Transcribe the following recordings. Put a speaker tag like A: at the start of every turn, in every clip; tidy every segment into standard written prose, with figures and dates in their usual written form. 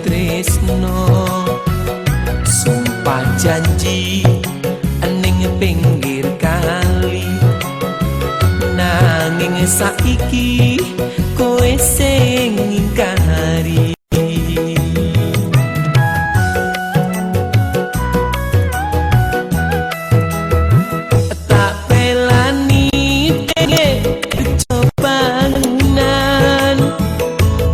A: tresno sumpah janji ning pinggir kali nanging saiki kowe sing ingkari tak pelani dene cobanan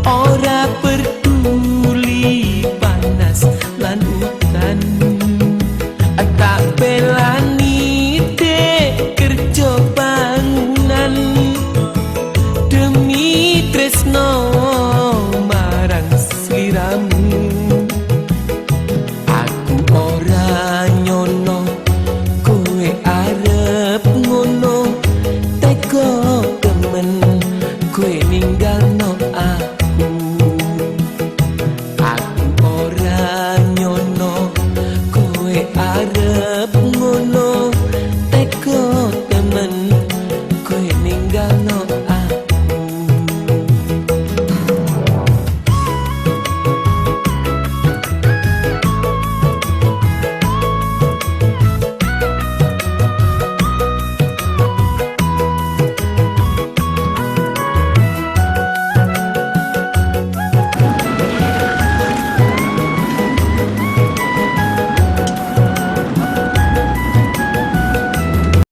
A: ora peduli panas lan udan tak pelani dek kerja bangunan demi tresno marang sliramu